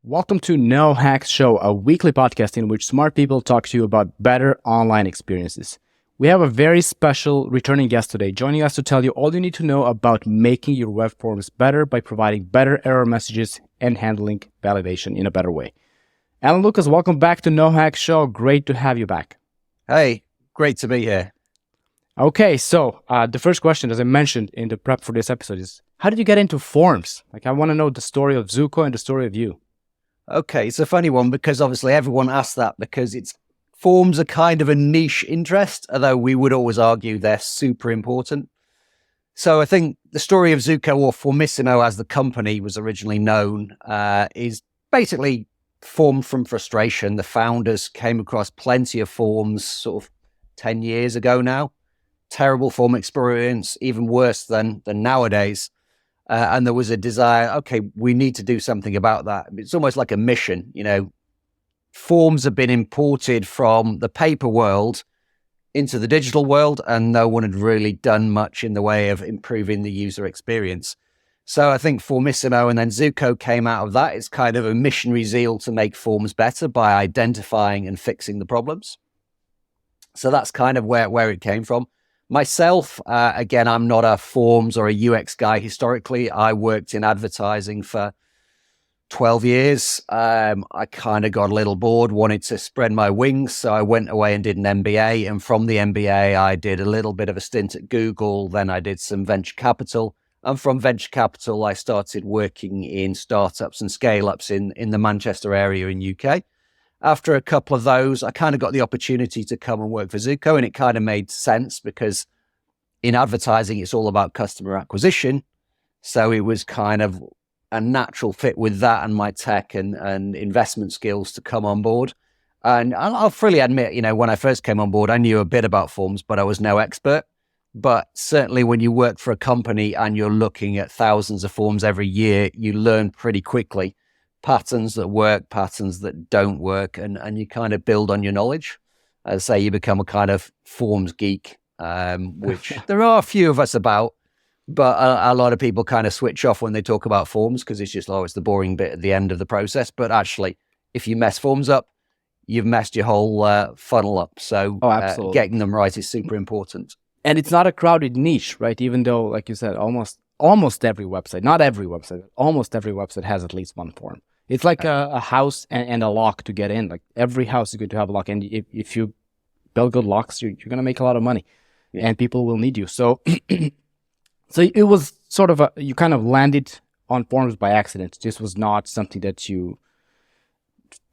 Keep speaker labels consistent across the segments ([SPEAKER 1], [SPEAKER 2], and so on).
[SPEAKER 1] Welcome to No Hacks Show, a weekly podcast in which smart people talk to you about better online experiences. We have a very special returning guest today, joining us to tell you all you need to know about making your web forms better by providing better error messages and handling validation in a better way. Alun Lucas, welcome back to No Hacks Show. Great to have you back.
[SPEAKER 2] Hey, great to be here.
[SPEAKER 1] Okay, so the first question, as I mentioned in the prep for this episode, is how did you get into forms? I want to know the story of Zuko and the story of you.
[SPEAKER 2] Okay, it's a funny one because obviously everyone asks that because forms are kind of a niche interest, although we would always argue they're super important. So I think the story of Zuko, or Formissimo as the company was originally known, is basically formed from frustration. The founders came across plenty of forms sort of 10 years ago now. Terrible form experience, even worse than nowadays. And there was a desire, okay, we need to do something about that. It's almost like a mission, Forms have been imported from the paper world into the digital world, and no one had really done much in the way of improving the user experience. So I think Formissimo and then Zuko came out of that. It's kind of a missionary zeal to make forms better by identifying and fixing the problems. So that's kind of where it came from. Myself, again, I'm not a forms or a UX guy historically. I worked in advertising for 12 years. I kind of got a little bored, wanted to spread my wings. So I went away and did an MBA. And from the MBA, I did a little bit of a stint at Google. Then I did some venture capital. And from venture capital, I started working in startups and scale-ups in the Manchester area in UK. After a couple of those, I kind of got the opportunity to come and work for Zuko, and it kind of made sense because in advertising, it's all about customer acquisition. So it was kind of a natural fit with that and my tech and investment skills to come on board. And I'll freely admit, when I first came on board, I knew a bit about forms, but I was no expert. But certainly when you work for a company and you're looking at thousands of forms every year, you learn pretty quickly patterns that work, patterns that don't work, and you kind of build on your knowledge. As I say, you become a kind of forms geek, which there are a few of us about, but a lot of people kind of switch off when they talk about forms because it's just, it's the boring bit at the end of the process. But actually, if you mess forms up, you've messed your whole funnel up. So getting them right is super important.
[SPEAKER 1] And it's not a crowded niche, right? Even though, like you said, almost every website, not every website, almost every website has at least one form. It's like a house and a lock to get in. Like every house is going to have a lock. And if you build good locks, you're going to make a lot of money and people will need you. So, so it was sort of you kind of landed on forms by accident. This was not something that you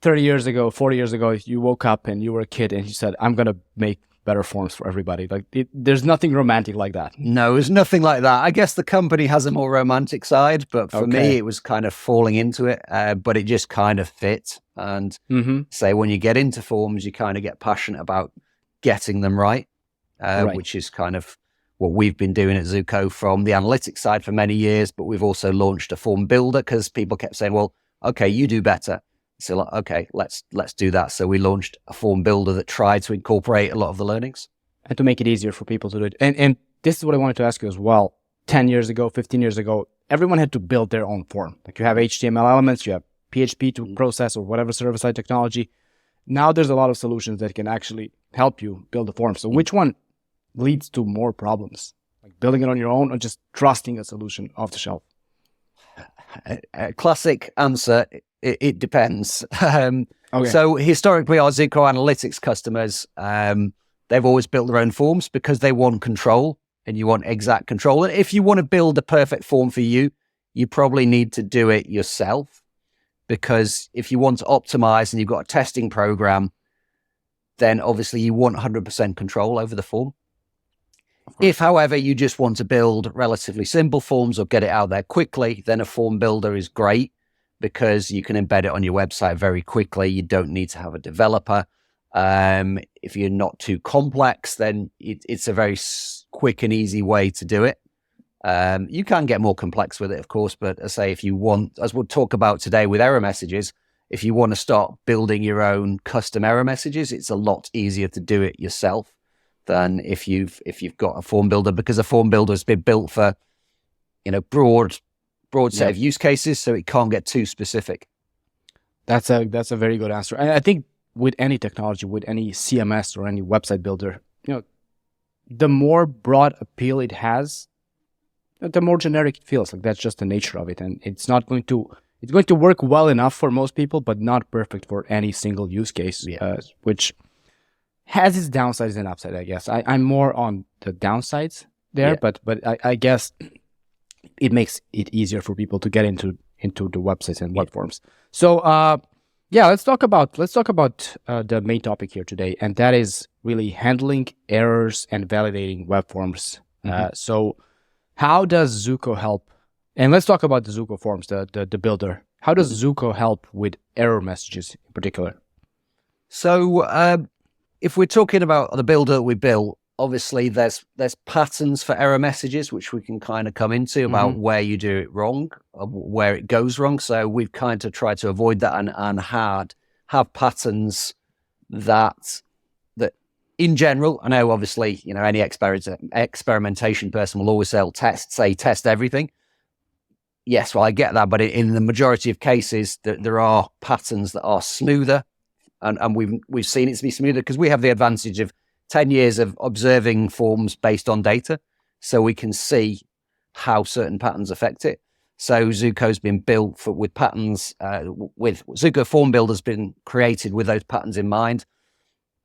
[SPEAKER 1] 30 years ago, 40 years ago, you woke up and you were a kid and you said, I'm going to make better forms for everybody. Like there's nothing romantic like that.
[SPEAKER 2] No, there's nothing like that. I guess the company has a more romantic side, but for me, it was kind of falling into it, but it just kind of fit. And say when you get into forms, you kind of get passionate about getting them right, which is kind of what we've been doing at Zuko from the analytics side for many years. But we've also launched a form builder because people kept saying, well, okay, you do better. So like, okay, let's do that. So we launched a form builder that tried to incorporate a lot of the learnings.
[SPEAKER 1] And to make it easier for people to do it. And this is what I wanted to ask you as well. 10 years ago, 15 years ago, everyone had to build their own form. Like you have HTML elements, you have PHP to process or whatever server-side technology. Now there's a lot of solutions that can actually help you build a form. So which one leads to more problems? Like building it on your own or just trusting a solution off the shelf?
[SPEAKER 2] A classic answer, it depends. So historically, our Zuko Analytics customers, they've always built their own forms because they want control and you want exact control. And if you want to build a perfect form for you, you probably need to do it yourself because if you want to optimize and you've got a testing program, then obviously you want 100% control over the form. If, however, you just want to build relatively simple forms or get it out there quickly, then a form builder is great because you can embed it on your website very quickly. You don't need to have a developer. If you're not too complex, then it's a very quick and easy way to do it. You can get more complex with it, of course, but I say if you want, as we'll talk about today with error messages, if you want to start building your own custom error messages, it's a lot easier to do it yourself than if you've got a form builder, because a form builder has been built for, broad set of use cases, so it can't get too specific.
[SPEAKER 1] That's a very good answer. And I think with any technology, with any CMS or any website builder, the more broad appeal it has, the more generic it feels. Like, that's just the nature of it, and it's going to work well enough for most people, but not perfect for any single use case, which has its downsides and upsides, I guess. I'm more on the downsides there, but I guess it makes it easier for people to get into the websites and web forms. So let's talk about the main topic here today, and that is really handling errors and validating web forms. So how does Zuko help? And let's talk about the Zuko forms, the builder. How does Zuko help with error messages in particular?
[SPEAKER 2] So if we're talking about the builder we built, obviously there's patterns for error messages, which we can kind of come into about where you do it wrong, where it goes wrong. So we've kind of tried to avoid that and have patterns that in general, I know obviously, any experimentation person will always say test everything. Yes, well, I get that, but in the majority of cases, there are patterns that are smoother, and we've seen it to be smoother because we have the advantage of 10 years of observing forms based on data, so we can see how certain patterns affect it. So Zuko's been built with patterns, with Zuko Form Builder's been created with those patterns in mind.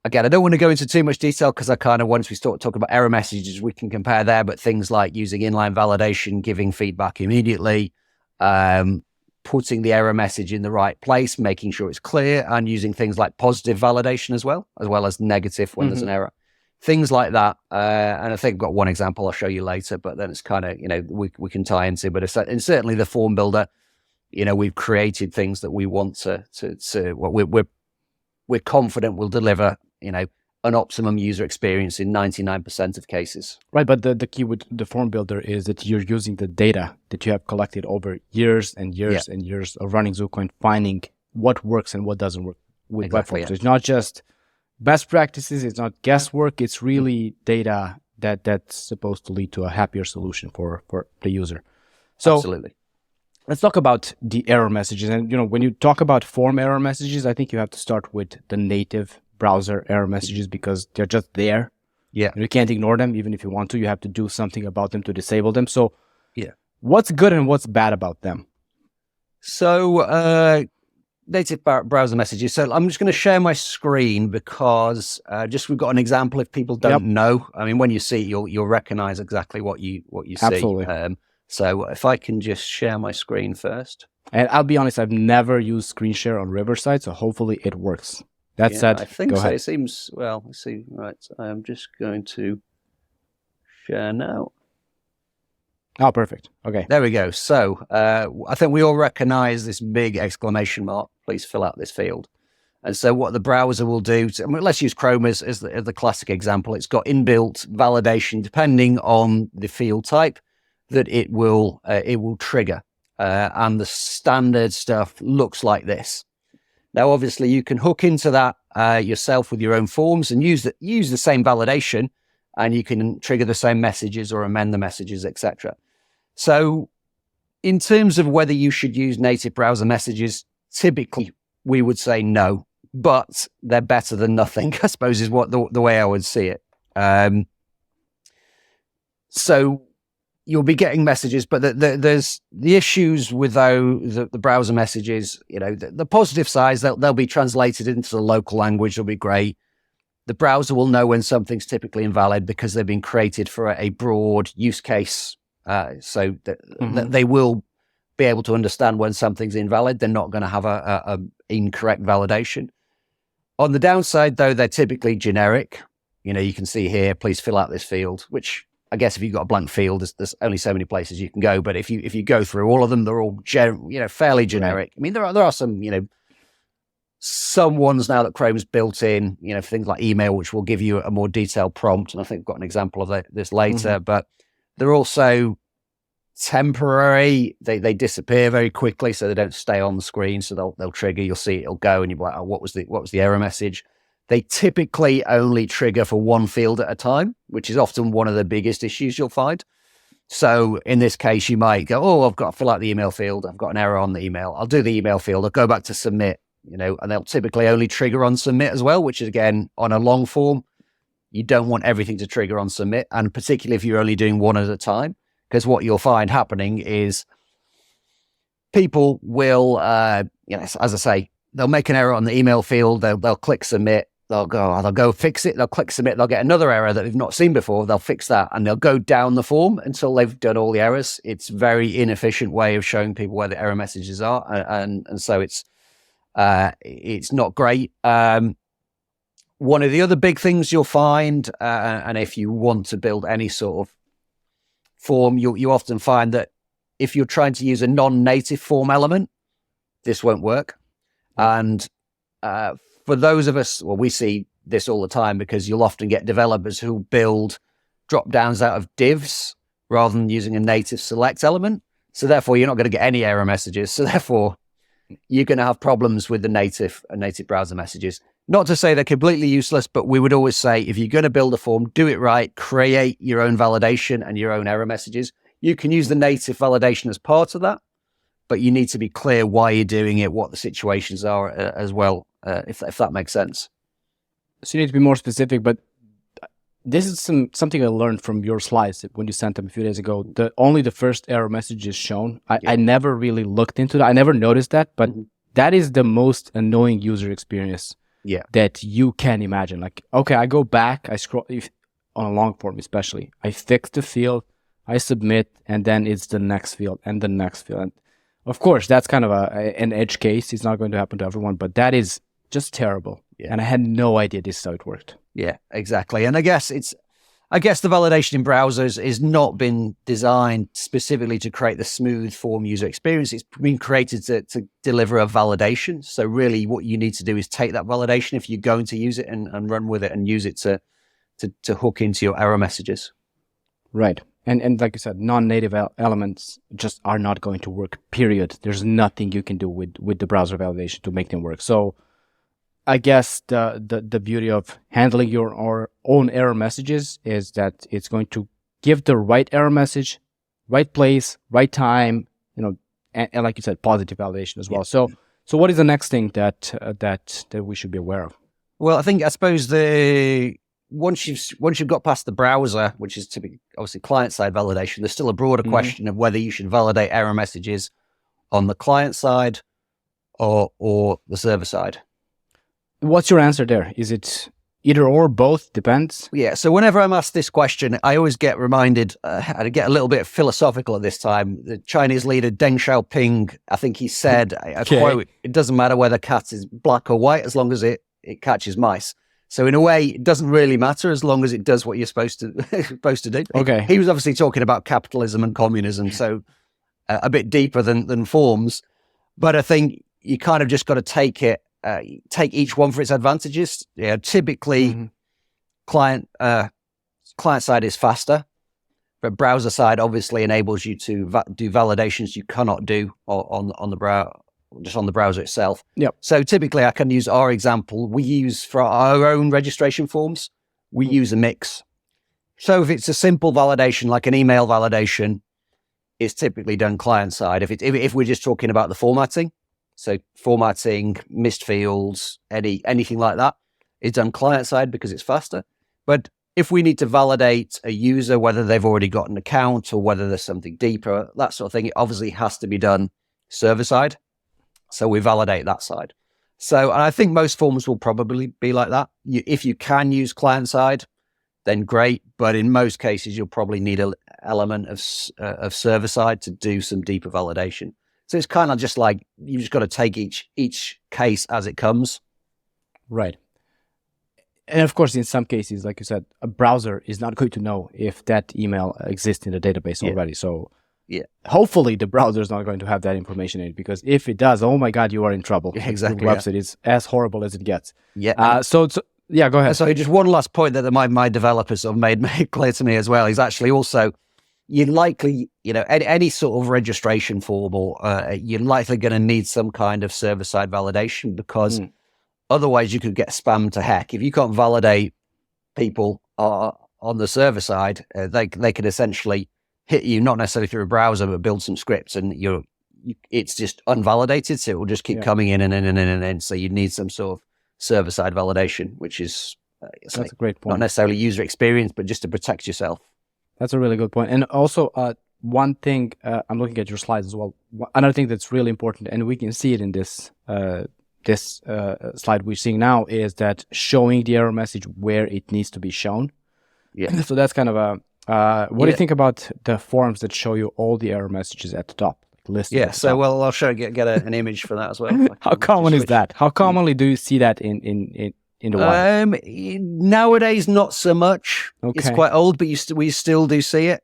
[SPEAKER 2] Again, I don't want to go into too much detail because I kind of, once we start talking about error messages, we can compare there, but things like using inline validation, giving feedback immediately, putting the error message in the right place, making sure it's clear, and using things like positive validation as well as negative when there's an error. Things like that. And I think I've got one example I'll show you later, but then it's kind of, we can tie into, but and certainly the form builder, we've created things that we want to we're confident will deliver, an optimum user experience in 99% of cases.
[SPEAKER 1] Right, but the key with the form builder is that you're using the data that you have collected over years and years and years of running Zuko and finding what works and what doesn't work with web forms. It's not just best practices, it's not guesswork, it's really data that's supposed to lead to a happier solution for the user. So
[SPEAKER 2] absolutely.
[SPEAKER 1] Let's talk about the error messages. And, when you talk about form error messages, I think you have to start with the native browser error messages because they're just there.
[SPEAKER 2] Yeah.
[SPEAKER 1] You can't ignore them. Even if you want to, you have to do something about them to disable them. So what's good and what's bad about them?
[SPEAKER 2] So native browser messages. So I'm just going to share my screen because we've got an example if people don't know. I mean, when you see it, you'll recognize exactly what you see.
[SPEAKER 1] Absolutely.
[SPEAKER 2] So if I can just share my screen first.
[SPEAKER 1] And I'll be honest, I've never used screen share on Riverside, so hopefully it works. That said,
[SPEAKER 2] I think
[SPEAKER 1] go
[SPEAKER 2] so.
[SPEAKER 1] ahead.
[SPEAKER 2] It seems, well, let's see. Right, I'm just going to share now.
[SPEAKER 1] Oh, perfect. Okay.
[SPEAKER 2] There we go. So I think we all recognize this big exclamation mark. Please fill out this field. And so what the browser will do, let's use Chrome as the classic example. It's got inbuilt validation depending on the field type that it will trigger. And the standard stuff looks like this. Now, obviously, you can hook into that yourself with your own forms and use the same validation, and you can trigger the same messages or amend the messages, etc. So in terms of whether you should use native browser messages, typically we would say no, but they're better than nothing, I suppose is what the way I would see it. So you'll be getting messages, but there's the issues with the browser messages. The positive sides, they'll be translated into the local language. They'll be great. The browser will know when something's typically invalid because they've been created for a broad use case. So they will be able to understand when something's invalid. They're not going to have a incorrect validation. On the downside, though, they're typically generic. You can see here, please fill out this field, which I guess if you've got a blank field, there's only so many places you can go. But if you go through all of them, they're all fairly generic. Right. I mean, there are some some ones now that Chrome's built in, for things like email, which will give you a more detailed prompt. And I think I've got an example of this later. But they're also temporary. They disappear very quickly, so they don't stay on the screen. So they'll trigger. You'll see it'll go, and you'll be like, "Oh, what was the error message?" They typically only trigger for one field at a time, which is often one of the biggest issues you'll find. So in this case, you might go, "Oh, I've got to fill out the email field. I've got an error on the email. I'll do the email field. I'll go back to submit." And they'll typically only trigger on submit as well, which is, again, on a long form, you don't want everything to trigger on submit, and particularly if you're only doing one at a time, because what you'll find happening is people will, as I say, they'll make an error on the email field. They'll click submit. They'll go fix it. They'll click submit. They'll get another error that they've not seen before. They'll fix that, and they'll go down the form until they've done all the errors. It's a very inefficient way of showing people where the error messages are, and so it's not great. One of the other big things you'll find, and if you want to build any sort of form, you often find that if you're trying to use a non-native form element, this won't work. And for those of us, well, we see this all the time, because you'll often get developers who build drop-downs out of divs rather than using a native select element. So therefore, you're not going to get any error messages. So therefore, you're going to have problems with the native browser messages. Not to say they're completely useless, but we would always say, if you're going to build a form, do it right, create your own validation and your own error messages. You can use the native validation as part of that, but you need to be clear why you're doing it, what the situations are as well, if that makes sense.
[SPEAKER 1] So you need to be more specific, but this is something I learned from your slides when you sent them a few days ago. Only the first error message is shown. I never really looked into that. I never noticed that, but that is the most annoying user experience that you can imagine. Like, okay, I go back, I scroll on a long form, especially. I fix the field, I submit, and then it's the next field and the next field. And of course, that's kind of an edge case. It's not going to happen to everyone, but that is just terrible. Yeah. And I had no idea this is how it worked.
[SPEAKER 2] Yeah, exactly. And I guess the validation in browsers is not been designed specifically to create the smooth form user experience. It's been created to deliver a validation. So really what you need to do is take that validation, if you're going to use it, and run with it and use it to hook into your error messages.
[SPEAKER 1] Right. And like you said, non-native elements just are not going to work, period. There's nothing you can do with the browser validation to make them work. So I guess the beauty of handling your own error messages is that it's going to give the right error message, right place, right time, and like you said, positive validation as well. So what is the next thing that we should be aware of?
[SPEAKER 2] Well, I suppose once you've got past the browser, which is typically obviously client-side validation, there's still a broader question of whether you should validate error messages on the client side or the server side.
[SPEAKER 1] What's your answer there? Is it either or, both? Depends?
[SPEAKER 2] Yeah, so whenever I'm asked this question, I always get reminded, I get a little bit philosophical at this time. The Chinese leader Deng Xiaoping, I think he said, I quote, "It doesn't matter whether a cat is black or white as long as it catches mice." So in a way, it doesn't really matter as long as it does what you're supposed to do.
[SPEAKER 1] Okay.
[SPEAKER 2] He was obviously talking about capitalism and communism, so a bit deeper than forms. But I think you kind of just got to take each one for its advantages. Typically, client side is faster, but browser side obviously enables you to do validations you cannot do on the browser. Just on the browser itself.
[SPEAKER 1] Yep.
[SPEAKER 2] So typically I can use our example. We use for our own registration forms, we use a mix. So if it's a simple validation, like an email validation, it's typically done client side. If we're just talking about the formatting, so formatting, missed fields, anything like that, it's done client side because it's faster. But if we need to validate a user, whether they've already got an account or whether there's something deeper, that sort of thing, it obviously has to be done server side. So we validate that side. So I think most forms will probably be like that. If you can use client side, then great. But in most cases, you'll probably need an element of server side to do some deeper validation. So it's kind of just like, you just got to take each case as it comes.
[SPEAKER 1] Right. And of course, in some cases, like you said, a browser is not going to know if that email exists in the database already. So hopefully the browser is not going to have that information in it, because if it does, oh my God, you are in trouble.
[SPEAKER 2] Yeah, exactly.
[SPEAKER 1] The website is as horrible as it gets.
[SPEAKER 2] Yeah.
[SPEAKER 1] So go ahead.
[SPEAKER 2] So just one last point that my developers have made clear to me as well is actually also you're likely, any sort of registration form, or you're likely going to need some kind of server-side validation, because otherwise you could get spammed to heck. If you can't validate people on the server side, they could essentially hit you, not necessarily through a browser, but build some scripts, and it's just unvalidated, so it will just keep coming in and in and in and in. So you need some sort of server-side validation, which is
[SPEAKER 1] that's a great point.
[SPEAKER 2] Not necessarily user experience, but just to protect yourself.
[SPEAKER 1] That's a really good point. And also, one thing, I'm looking at your slides as well. Another thing that's really important, and we can see it in this slide we're seeing now, is that showing the error message where it needs to be shown. Yeah. So that's kind of a. What do you think about the forms that show you all the error messages at the top? Listed
[SPEAKER 2] yeah. So, well, I'll show get an image for that as well.
[SPEAKER 1] How common is that? How commonly do you see that in the wild?
[SPEAKER 2] Nowadays, not so much. Okay. It's quite old, but we still do see it.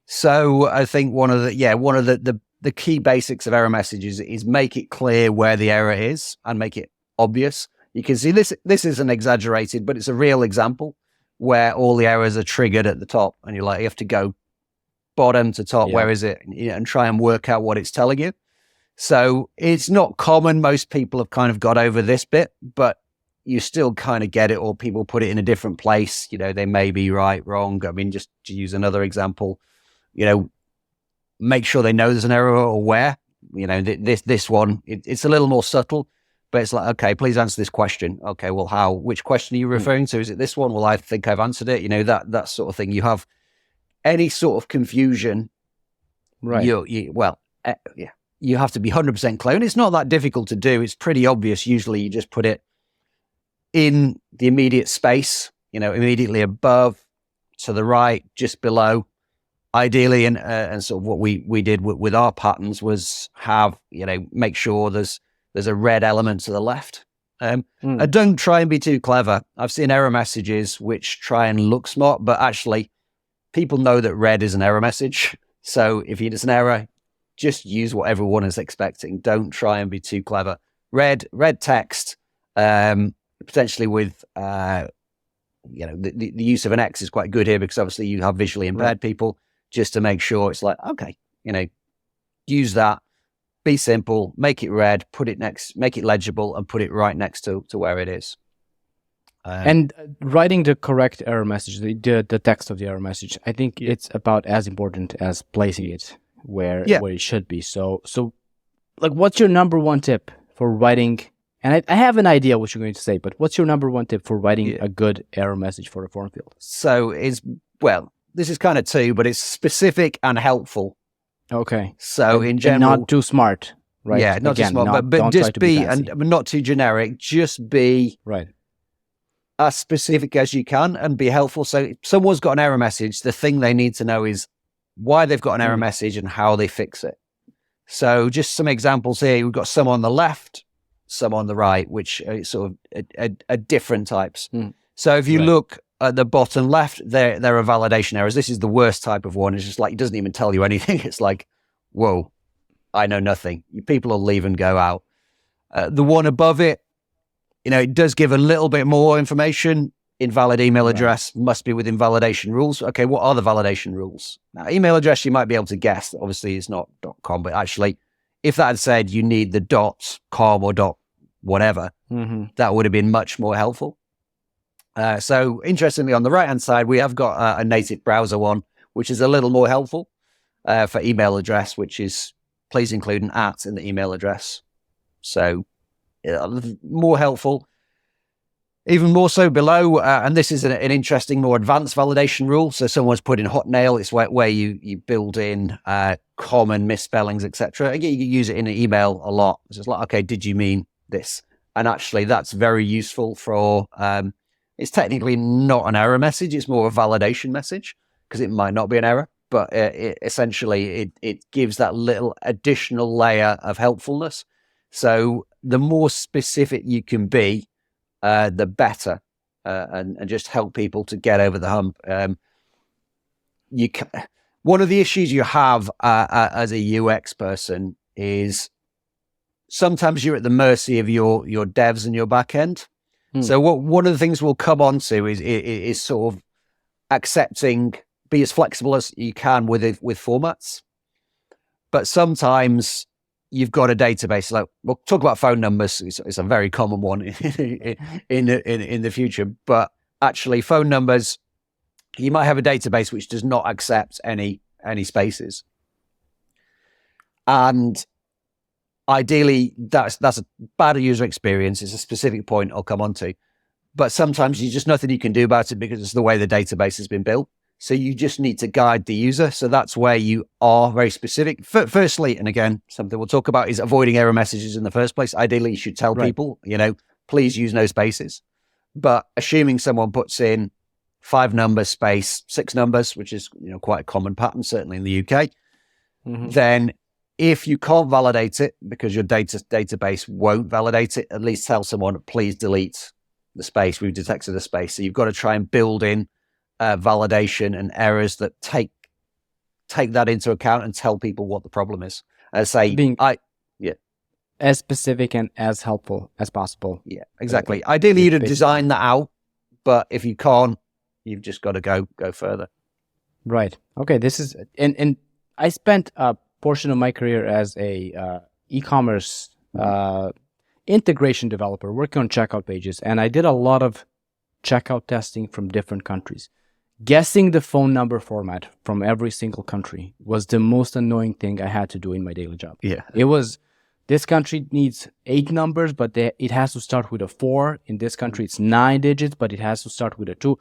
[SPEAKER 2] So I think one of the key basics of error messages is make it clear where the error is and make it obvious. You can see this isn't exaggerated, but it's a real example where all the errors are triggered at the top, and you have to go bottom to top. Where is it? And try and work out what it's telling you. So it's not common. Most people have kind of got over this bit, but you still kind of get it, or people put it in a different place. They may be right, wrong. I mean, just to use another example, make sure they know there's an error, or where. This one, it's a little more subtle, but it's like, okay, please answer this question. Okay, well, how? Which question are you referring to? Is it this one? Well, I think I've answered it. That sort of thing. You have any sort of confusion, right? You have to be 100% clear, and it's not that difficult to do. It's pretty obvious. Usually, you just put it in the immediate space, immediately above, to the right, just below. Ideally, and sort of what we did with our patterns was have, make sure there's a red element to the left. And don't try and be too clever. I've seen error messages which try and look smart, but actually people know that red is an error message. So if it's an error, just use what everyone is expecting. Don't try and be too clever. Red text, potentially with, the use of an X is quite good here, because obviously you have visually impaired people, just to make sure it's like, okay, use that, be simple, make it red, put it next, make it legible, and put it right next to where it is.
[SPEAKER 1] And writing the correct error message, the text of the error message, I think it's about as important as placing it where it should be. So like, what's your number one tip for writing? And I have an idea what you're going to say, but what's your number one tip for writing a good error message for a form field?
[SPEAKER 2] So this is kind of two, but it's specific and helpful.
[SPEAKER 1] Okay.
[SPEAKER 2] So in general,
[SPEAKER 1] and not too smart, right?
[SPEAKER 2] Yeah, not too smart, but just be, and not too generic. Just be as specific as you can and be helpful. So if someone's got an error message, the thing they need to know is why they've got an error message and how they fix it. So just some examples here. We've got some on the left, some on the right, which are sort of different types. So if you look at the bottom left, there are validation errors. This is the worst type of one. It's just like, it doesn't even tell you anything. It's like, whoa, I know nothing. People will leave and go out. The one above it, it does give a little bit more information. Invalid email address must be within validation rules. Okay, what are the validation rules? Now, email address, you might be able to guess. Obviously, it's not .com, but actually, if that had said you need the .com or .whatever, that would have been much more helpful. So interestingly, on the right-hand side, we have got a native browser one, which is a little more helpful for email address, which is please include an @ in the email address. So more helpful. Even more so below, and this is an interesting, more advanced validation rule. So someone's put in Hotmail. It's where you build in common misspellings, etc. You use it in an email a lot. It's just like, okay, did you mean this? And actually, that's very useful for... it's technically not an error message. It's more a validation message, because it might not be an error, but essentially it gives that little additional layer of helpfulness. So the more specific you can be, the better, and just help people to get over the hump. One of the issues you have as a UX person is sometimes you're at the mercy of your devs and your back end. So one of the things we'll come on to is sort of be as flexible as you can with formats. But sometimes you've got a database. Like, we'll talk about phone numbers. It's a very common one in the future. But actually, phone numbers, you might have a database which does not accept any spaces, and ideally, that's a bad user experience. It's a specific point I'll come on to. But sometimes there's just nothing you can do about it because it's the way the database has been built. So you just need to guide the user. So that's where you are very specific. Firstly, and again, something we'll talk about is avoiding error messages in the first place. Ideally, you should tell people, please use no spaces. But assuming someone puts in 5 numbers space 6 numbers, which is quite a common pattern, certainly in the UK, then if you can't validate it because your database won't validate it, at least tell someone, please delete the space. We've detected the space. So you've got to try and build in validation and errors that take that into account and tell people what the problem is.
[SPEAKER 1] As specific and as helpful as possible.
[SPEAKER 2] Yeah, exactly. Ideally, you'd design that out, but if you can't, you've just got to go further.
[SPEAKER 1] Right. Okay. This is and I spent a portion of my career as a e-commerce integration developer working on checkout pages, and I did a lot of checkout testing from different countries. Guessing the phone number format from every single country was the most annoying thing I had to do in my daily job.
[SPEAKER 2] Yeah.
[SPEAKER 1] It was, this country needs 8 numbers, but it has to start with a 4. In this country, it's 9 digits, but it has to start with a 2.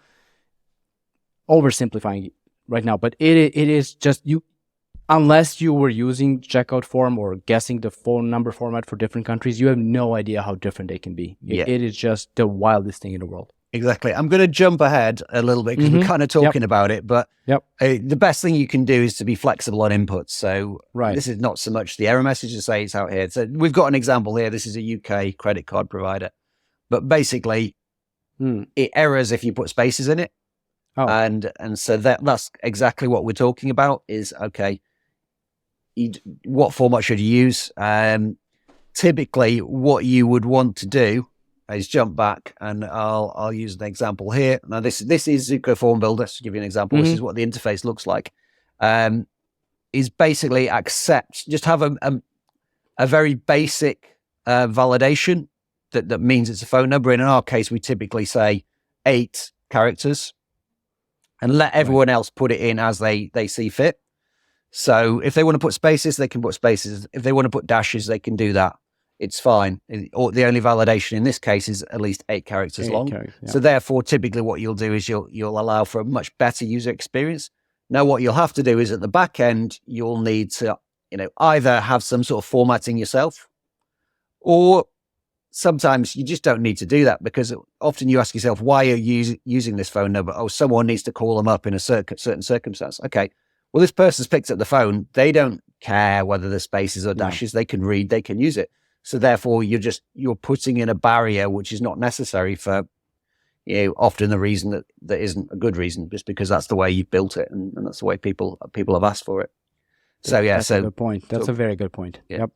[SPEAKER 1] Oversimplifying right now, but it is just unless you were using checkout form or guessing the phone number format for different countries, you have no idea how different they can be. It is just the wildest thing in the world.
[SPEAKER 2] Exactly. I'm going to jump ahead a little bit because we're kind of talking about it, but the best thing you can do is to be flexible on inputs. So this is not so much the error message to say it's out here. So we've got an example here. This is a UK credit card provider, but basically it errors if you put spaces in it. Oh. And so that's exactly what we're talking about is, okay, what format should you use? Typically what you would want to do is jump back, and I'll use an example here. Now this is Zuko Form Builder. To give you an example, this is what the interface looks like. Is basically just have a very basic validation that means it's a phone number. In our case, we typically say 8 characters, and let everyone else put it in as they see fit. So if they want to put spaces, they can put spaces. If they want to put dashes, they can do that. It's fine. Or the only validation in this case is at least 8 characters long. So therefore, typically what you'll do is you'll allow for a much better user experience. Now, what you'll have to do is at the back end, you'll need to either have some sort of formatting yourself, or sometimes you just don't need to do that, because often you ask yourself, why are you using this phone number? Oh, someone needs to call them up in a certain circumstance. Okay, well, this person's picked up the phone. They don't care whether there's spaces or dashes. They can read, they can use it. So therefore, you're putting in a barrier which is not necessary for, often the reason that isn't a good reason, just because that's the way you've built it and that's the way people have asked for it. So
[SPEAKER 1] that's a good point. That's a very good point. Yep.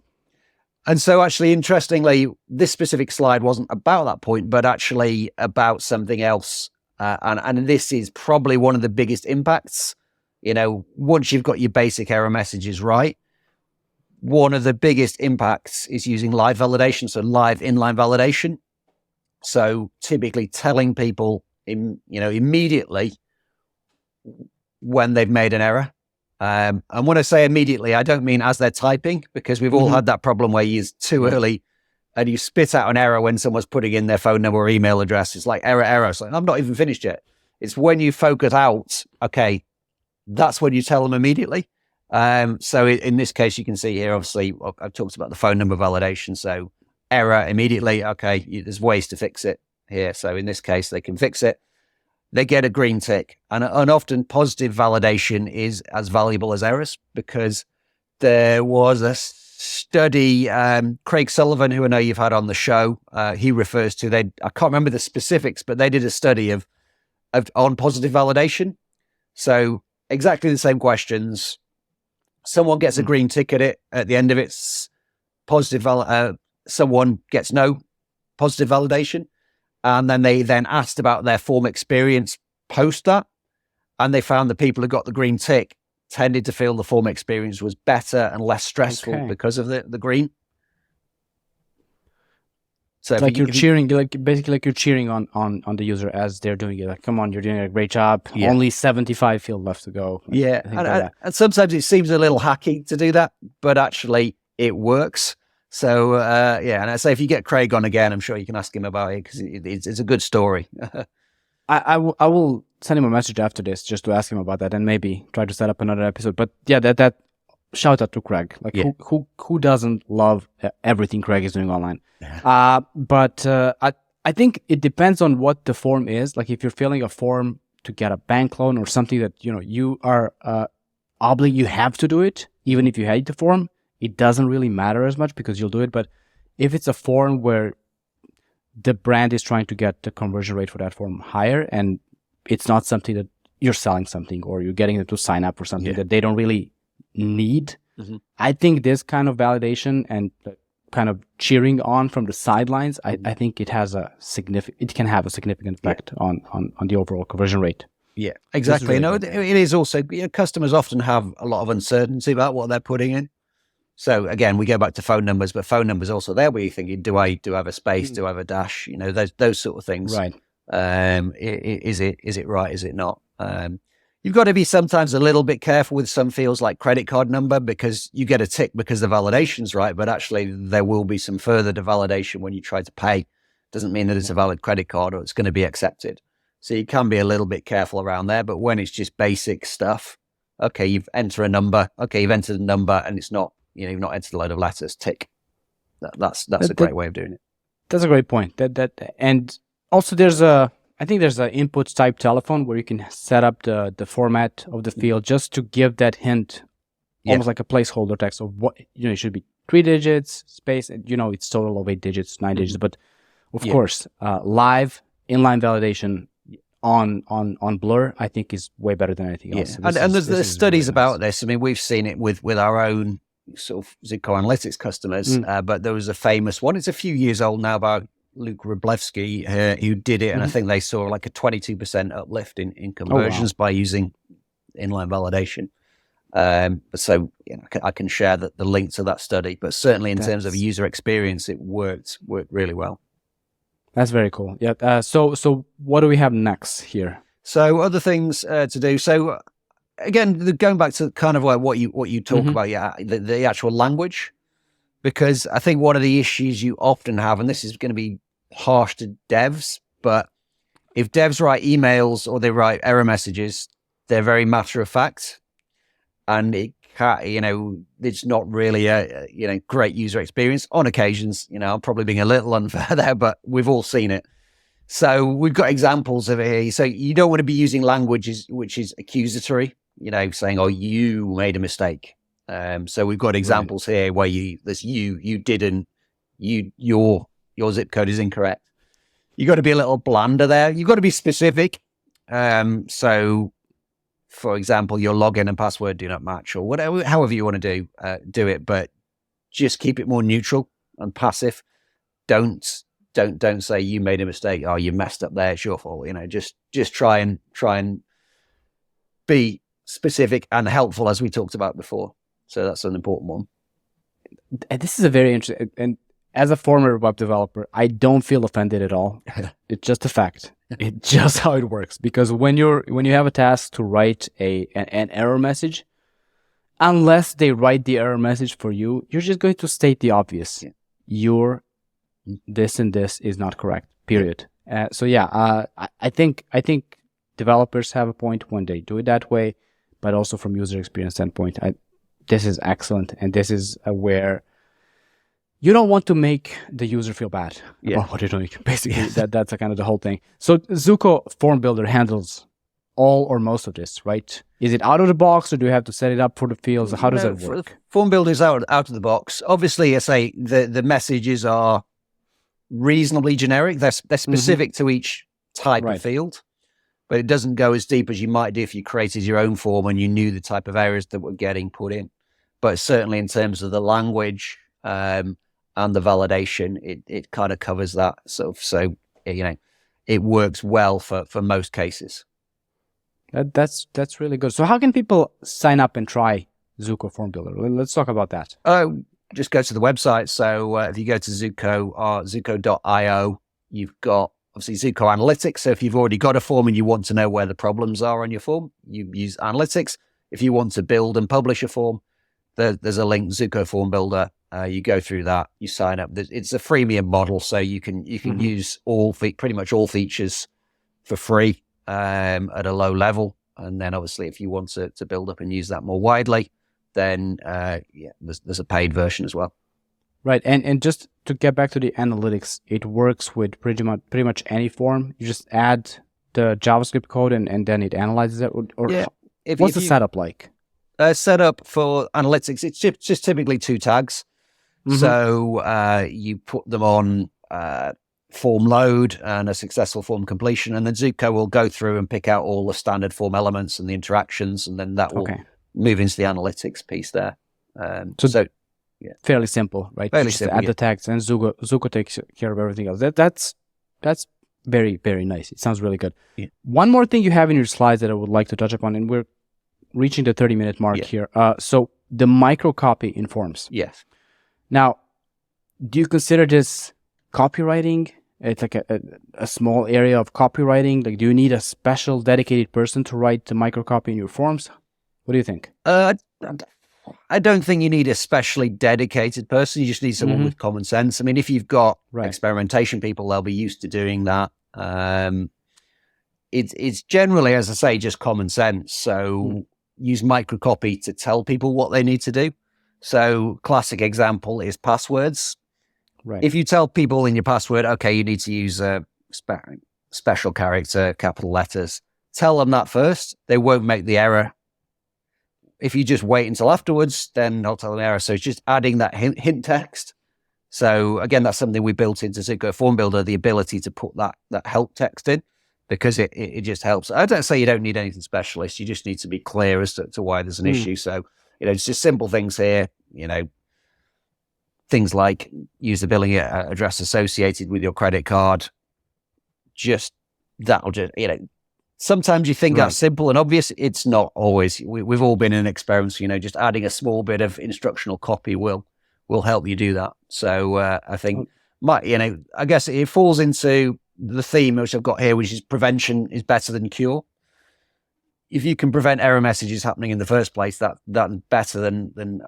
[SPEAKER 2] And so actually, interestingly, this specific slide wasn't about that point, but actually about something else. And this is probably one of the biggest impacts. Once you've got your basic error messages right, one of the biggest impacts is using live validation, so live inline validation. So typically telling people, immediately when they've made an error. And when I say immediately, I don't mean as they're typing, because we've all had that problem where you use too early and you spit out an error when someone's putting in their phone number or email address. It's like error. It's like, I'm not even finished yet. It's when you focus out, okay, that's when you tell them immediately. So in this case, you can see here, obviously, I've talked about the phone number validation. So error immediately. Okay, there's ways to fix it here. So in this case, they can fix it. They get a green tick. And often positive validation is as valuable as errors, because there was a study, Craig Sullivan, who I know you've had on the show, he refers to, I can't remember the specifics, but they did a study on positive validation. So exactly the same questions. Someone gets a green tick at the end of it. Positive someone gets no positive validation. And then they asked about their form experience post that. And they found the people who got the green tick tended to feel the form experience was better and less stressful because of the green. So
[SPEAKER 1] it's like you're cheering, basically like you're cheering on the user as they're doing it. Like, come on, you're doing a great job.
[SPEAKER 2] Yeah.
[SPEAKER 1] Only 75 field left to go.
[SPEAKER 2] Yeah, and sometimes it seems a little hacky to do that, but actually it works. So yeah, and I say if you get Craig on again, I'm sure you can ask him about it because it's a good story.
[SPEAKER 1] I will send him a message after this just to ask him about that and maybe try to set up another episode. But yeah, that shout out to Craig. Like who doesn't love everything Craig is doing online? But I think it depends on what the form is. Like if you're filling a form to get a bank loan or something that you are you have to do it, even if you hate the form, it doesn't really matter as much because you'll do it. But if it's a form where the brand is trying to get the conversion rate for that form higher, and it's not something that you're selling something or you're getting them to sign up for something that they don't really need. I think this kind of validation and kind of cheering on from the sidelines, I think it has it can have a significant effect on the overall conversion rate.
[SPEAKER 2] Yeah, exactly. Really it is also, customers often have a lot of uncertainty about what they're putting in. So again, we go back to phone numbers, but phone numbers also there where you're thinking, do I have a space? Do I have a dash? Those sort of things.
[SPEAKER 1] Right.
[SPEAKER 2] Is it right? Is it not? You've got to be sometimes a little bit careful with some fields like credit card number because you get a tick because the validation's right, but actually there will be some further devalidation when you try to pay. Doesn't mean that it's a valid credit card or it's going to be accepted. So you can be a little bit careful around there, but when it's just basic stuff, okay, you've entered a number, you've entered a number and it's not, you've not entered a load of letters, tick. That's a great way of doing it.
[SPEAKER 1] That's a great point. And also I think there's an input type telephone where you can set up the format of the field just to give that hint, almost like a placeholder text of what, it should be 3 digits, space, it's total of 8 digits, 9 digits. But of course, live inline validation on Blur, I think is way better than anything else.
[SPEAKER 2] Yeah. And there's studies really about this. I mean, we've seen it with our own sort of Zuko Analytics customers, but there was a famous one. It's a few years old now about Luke Wroblewski, who did it, and I think they saw like a 22% uplift in conversions by using inline validation. So I can share the link to that study, but certainly in terms of user experience, it worked really well.
[SPEAKER 1] That's very cool. Yeah. So what do we have next here?
[SPEAKER 2] So other things to do. So again, going back to kind of like what you talk about, the actual language, because I think one of the issues you often have, and this is going to be harsh to devs, but if devs write emails or they write error messages, they're very matter of fact, and it it's not really a great user experience on occasions. I'm probably being a little unfair there, but we've all seen it. So we've got examples of it here. So you don't want to be using language which is accusatory, saying, "Oh, you made a mistake." So we've got examples here where you didn't, your zip code is incorrect. You got to be a little blander there. You've got to be specific. So for example, your login and password do not match, or whatever, however you want to do it, but just keep it more neutral and passive. Don't say you made a mistake. Oh, you messed up there. It's your fault. Just try and be specific and helpful, as we talked about before. So that's an important one.
[SPEAKER 1] And this is a very interesting, and as a former web developer, I don't feel offended at all. It's just a fact. It's just how it works. Because when you have a task to write an error message, unless they write the error message for you, you're just going to state the obvious. Yeah. Your this and this is not correct. Period. I think developers have a point when they do it that way, but also from user experience standpoint, this is excellent, and this is where you don't want to make the user feel bad about what you're doing. Basically, that's kind of the whole thing. So Zuko Form Builder handles all or most of this, right? Is it out of the box, or do you have to set it up for the fields? How does that work?
[SPEAKER 2] Form Builder is out of the box. Obviously, I say the messages are reasonably generic. They're specific to each type of field, but it doesn't go as deep as you might do if you created your own form and you knew the type of errors that were getting put in. But certainly in terms of the language and the validation, it kind of covers that. So it works well for most cases.
[SPEAKER 1] That's really good. So how can people sign up and try Zuko Form Builder? Let's talk about that.
[SPEAKER 2] Just go to the website. So if you go to Zuko or Zuko.io, you've got obviously Zuko Analytics. So if you've already got a form and you want to know where the problems are on your form, you use Analytics. If you want to build and publish a form, there's a link, Zuko Form Builder. You go through that, you sign up. It's a freemium model, so you can use pretty much all features for free at a low level. And then obviously if you want to build up and use that more widely, then there's a paid version as well.
[SPEAKER 1] Right, and just to get back to the analytics, it works with pretty much any form. You just add the JavaScript code and then it analyzes it. Or
[SPEAKER 2] yeah.
[SPEAKER 1] What's the setup like?
[SPEAKER 2] Setup for analytics, it's just typically 2 tags. So you put them on form load and a successful form completion, and then Zuko will go through and pick out all the standard form elements and the interactions, and then that will move into the analytics piece there. So
[SPEAKER 1] fairly simple, right?
[SPEAKER 2] Fairly
[SPEAKER 1] just
[SPEAKER 2] simple.
[SPEAKER 1] Add the tags, and Zuko takes care of everything else. That's very, very nice. It sounds really good.
[SPEAKER 2] Yeah.
[SPEAKER 1] One more thing you have in your slides that I would like to touch upon, and we're reaching the 30-minute mark here. So the micro copy in forms.
[SPEAKER 2] Yes.
[SPEAKER 1] Now, do you consider this copywriting? It's like a small area of copywriting. Like, do you need a special dedicated person to write the micro copy in your forms? What do you think?
[SPEAKER 2] I don't think you need a specially dedicated person. You just need someone with common sense. I mean, if you've got experimentation people, they'll be used to doing that. It's generally, as I say, just common sense. So use microcopy to tell people what they need to do. So classic example is passwords.
[SPEAKER 1] Right.
[SPEAKER 2] If you tell people in your password, okay, you need to use a special character, capital letters, tell them that first. They won't make the error. If you just wait until afterwards, then they'll tell an error. So it's just adding that hint text. So again, that's something we built into Zuko Form Builder, the ability to put that help text in, because it just helps. I don't say you don't need anything specialist. You just need to be clear as to why there's an issue. So, it's just simple things here, things like use the billing address associated with your credit card. That'll just, sometimes you think that's simple and obvious. It's not always. We've all been in experiments, just adding a small bit of instructional copy will help you do that. So I think, I guess it falls into the theme which I've got here, which is prevention is better than cure. If you can prevent error messages happening in the first place, that's better than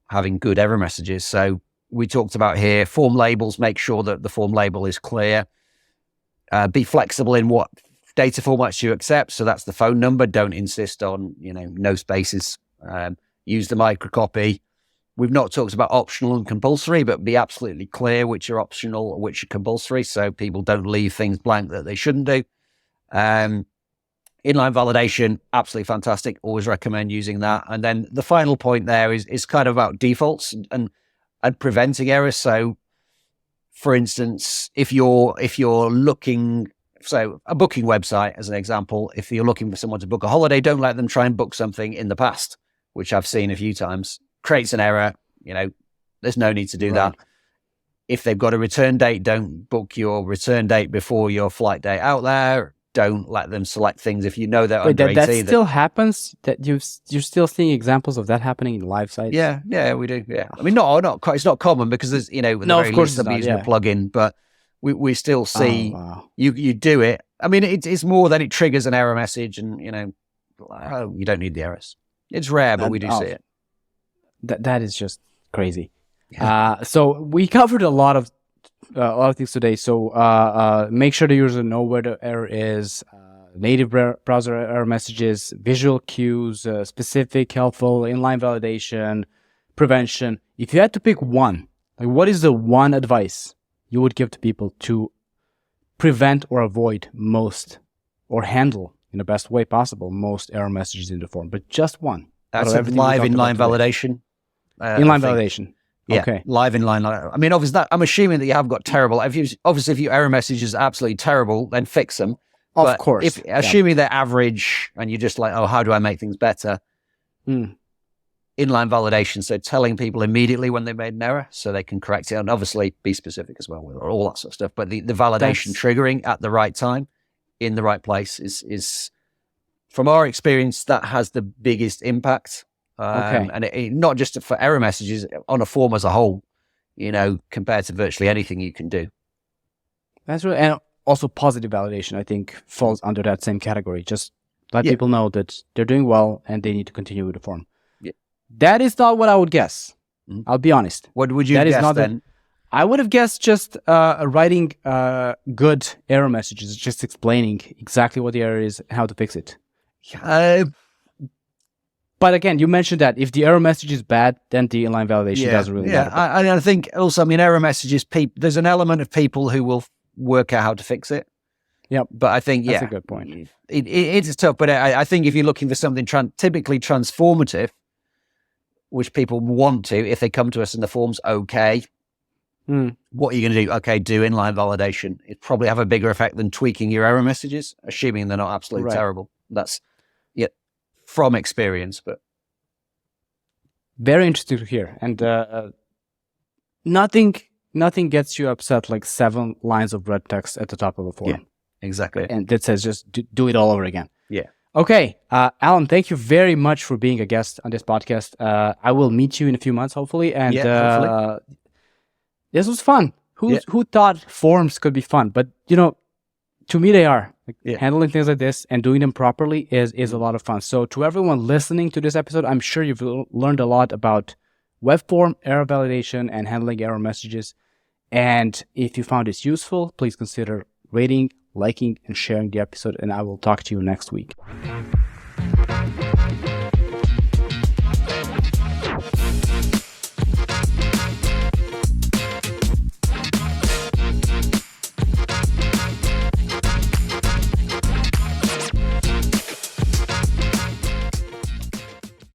[SPEAKER 2] having good error messages. So we talked about here, form labels, make sure that the form label is clear. Be flexible in what data formats you accept. So that's the phone number. Don't insist on, no spaces. Use the microcopy. We've not talked about optional and compulsory, but be absolutely clear which are optional or which are compulsory, so people don't leave things blank that they shouldn't do. Inline validation, absolutely fantastic. Always recommend using that. And then the final point there is kind of about defaults and preventing errors. So, for instance, if you're looking, so a booking website as an example, if you're looking for someone to book a holiday, don't let them try and book something in the past, which I've seen a few times. Creates an error. There's no need to do that. If they've got a return date, don't book your return date before your flight date out there. Don't let them select things if you know they're under 18.
[SPEAKER 1] That still happens? That you're still seeing examples of that happening in live sites?
[SPEAKER 2] Yeah, we do. Yeah, I mean, not quite. It's not common because there's,
[SPEAKER 1] no, of course,
[SPEAKER 2] somebody using a plugin, but we still see you do it. I mean, it's more than it triggers an error message, and you don't need the errors. It's rare, but we do see it.
[SPEAKER 1] That is just crazy. Yeah. So we covered a lot of things today. So make sure the user know where the error is. Native browser error messages, visual cues, specific, helpful, inline validation, prevention. If you had to pick one, like what is the one advice you would give to people to prevent or avoid most, or handle in the best way possible, most error messages in the form? But just one.
[SPEAKER 2] That's live inline validation.
[SPEAKER 1] Inline validation.
[SPEAKER 2] Yeah,
[SPEAKER 1] okay.
[SPEAKER 2] Live inline. I mean, obviously, I'm assuming that you have got terrible. If your error message is absolutely terrible, then fix them.
[SPEAKER 1] Of course.
[SPEAKER 2] Assuming they're average and you're just like, oh, how do I make things better? Inline validation. So telling people immediately when they made an error so they can correct it, and obviously be specific as well with all that sort of stuff. But the validation triggering at the right time, in the right place is from our experience, that has the biggest impact.
[SPEAKER 1] Okay.
[SPEAKER 2] And not just for error messages, on a form as a whole, compared to virtually anything you can do.
[SPEAKER 1] That's right. And also positive validation, I think, falls under that same category. Just let people know that they're doing well and they need to continue with the form.
[SPEAKER 2] Yeah.
[SPEAKER 1] That is not what I would guess. I'll be honest.
[SPEAKER 2] What would you guess then?
[SPEAKER 1] I would have guessed just writing good error messages, just explaining exactly what the error is and how to fix it. But again, you mentioned that if the error message is bad, then the inline validation doesn't really matter.
[SPEAKER 2] I think also, error messages, there's an element of people who will work out how to fix it.
[SPEAKER 1] Yep.
[SPEAKER 2] But I think,
[SPEAKER 1] that's a good point.
[SPEAKER 2] It's tough, but I think if you're looking for something typically transformative, which people want to, if they come to us in the forms, okay, what are you going to do? Okay, do inline validation. It probably have a bigger effect than tweaking your error messages, assuming they're not absolutely terrible. That's from experience, but
[SPEAKER 1] very interesting to hear. And nothing gets you upset like 7 lines of red text at the top of a form.
[SPEAKER 2] Yeah, exactly.
[SPEAKER 1] And that says just do it all over again.
[SPEAKER 2] Yeah.
[SPEAKER 1] Okay, Alun, thank you very much for being a guest on this podcast. I will meet you in a few months, hopefully. And
[SPEAKER 2] hopefully.
[SPEAKER 1] This was fun. Who thought forms could be fun? But to me, they are. Handling things like this and doing them properly is a lot of fun. So to everyone listening to this episode, I'm sure you've learned a lot about web form, error validation, and handling error messages. And if you found this useful, please consider rating, liking, and sharing the episode. And I will talk to you next week.